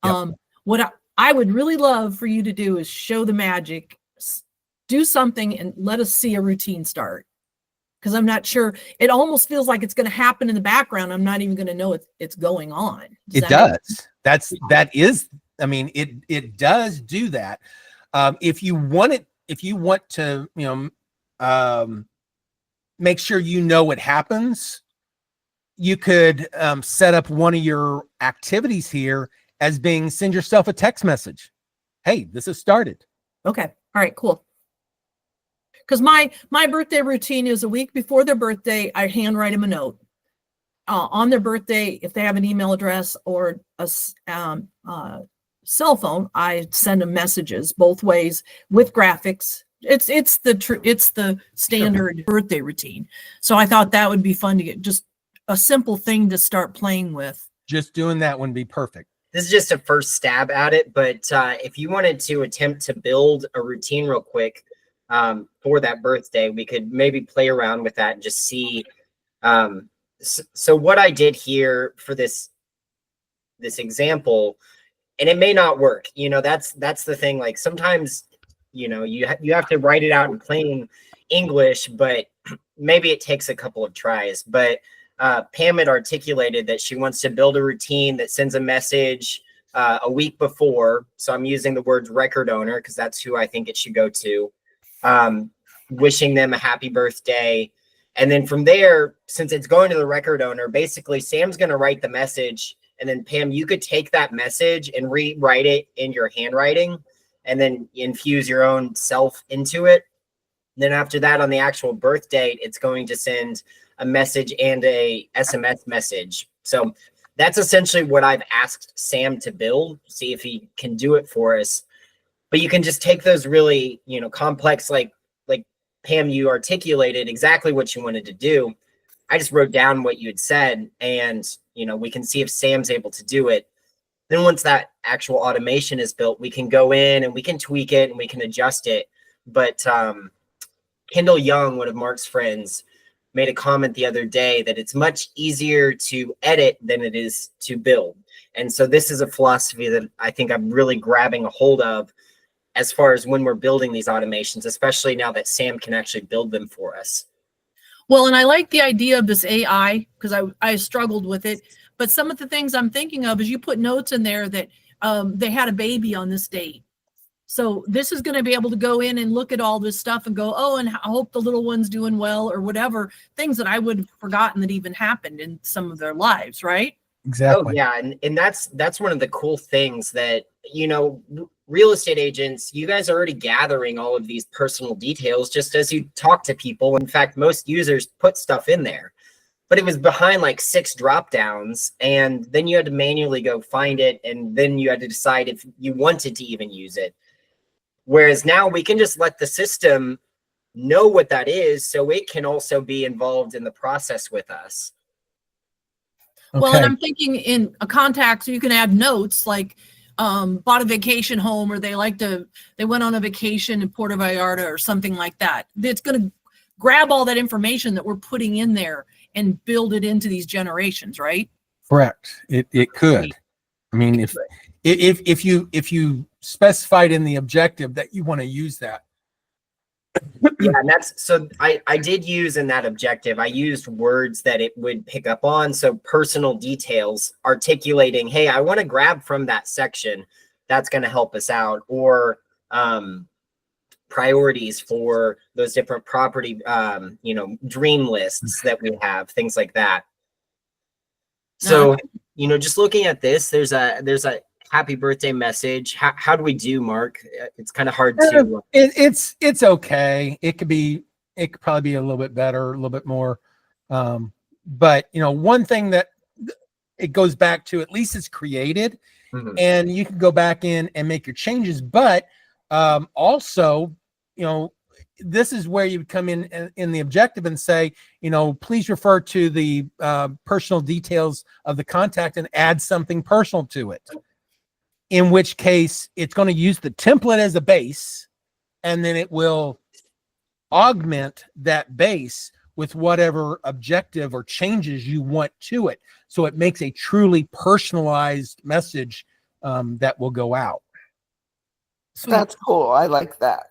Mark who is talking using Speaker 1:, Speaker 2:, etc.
Speaker 1: Yep.
Speaker 2: What I would really love for you to do is show the magic, do something and let us see a routine start. Because I'm not sure, it almost feels like it's going to happen in the background. I'm not even going to know it's going on.
Speaker 1: It does. That is, I mean, it does do that. If you want to, make sure you know what happens, you could set up one of your activities here as being send yourself a text message. Hey, this has started.
Speaker 2: Okay. All right, cool. Because my birthday routine is a week before their birthday, I handwrite them a note. On their birthday, if they have an email address or a cell phone, I send them messages both ways with graphics. It's the standard birthday routine. So I thought that would be fun to get just a simple thing to start playing with.
Speaker 1: Just doing that would be perfect.
Speaker 3: This is just a first stab at it, but if you wanted to attempt to build a routine real quick, for that birthday, we could maybe play around with that and just see. So what I did here for this example, and it may not work, that's the thing. Like sometimes, you have to write it out in plain English, but maybe it takes a couple of tries. But Pam had articulated that she wants to build a routine that sends a message a week before. So I'm using the words record owner because that's who I think it should go to. Wishing them a happy birthday. And then from there, since it's going to the record owner, basically Sam's going to write the message. And then Pam, you could take that message and rewrite it in your handwriting and then infuse your own self into it. Then after that, on the actual birth date, it's going to send a message and a SMS message. So that's essentially what I've asked Sam to build, see if he can do it for us. But you can just take those really, complex, like Pam, you articulated exactly what you wanted to do. I just wrote down what you had said, and we can see if Sam's able to do it. Then once that actual automation is built, we can go in and we can tweak it and we can adjust it. But Kendall Young, one of Mark's friends, made a comment the other day that it's much easier to edit than it is to build. And so this is a philosophy that I think I'm really grabbing a hold of as far as when we're building these automations, especially now that Sam can actually build them for us.
Speaker 2: Well, and I like the idea of this AI because I struggled with it. But some of the things I'm thinking of is you put notes in there that they had a baby on this date. So this is going to be able to go in and look at all this stuff and go, oh, and I hope the little one's doing well or whatever, things that I would have forgotten that even happened in some of their lives, right?
Speaker 1: Exactly.
Speaker 3: Oh, yeah. And that's one of the cool things that, real estate agents, you guys are already gathering all of these personal details just as you talk to people. In fact, most users put stuff in there, but it was behind like 6 drop downs, and then you had to manually go find it, and then you had to decide if you wanted to even use it. Whereas now we can just let the system know what that is, so it can also be involved in the process with us.
Speaker 2: Okay. Well, and I'm thinking in a contact, so you can add notes like bought a vacation home, or they went on a vacation in Puerto Vallarta or something like that. It's going to grab all that information that we're putting in there and build it into these generations, right?
Speaker 1: Correct. It could. I mean, if you specified in the objective that you want to use that.
Speaker 3: Yeah, and so I did use in that objective, I used words that it would pick up on. So personal details, articulating, hey, I want to grab from that section. That's going to help us out. Or priorities for those different property, dream lists that we have, things like that. So, just looking at this, there's a happy birthday message. How do we do, Mark? It's kind of hard to.
Speaker 1: It's okay. It could probably be a little bit better, a little bit more. But one thing that it goes back to, at least it's created, and you can go back in and make your changes. But also, this is where you would come in the objective and say, please refer to the personal details of the contact and add something personal to it. In which case, it's going to use the template as a base, and then it will augment that base with whatever objective or changes you want to it. So it makes a truly personalized message that will go out.
Speaker 2: Sweet.
Speaker 4: That's cool. I like that.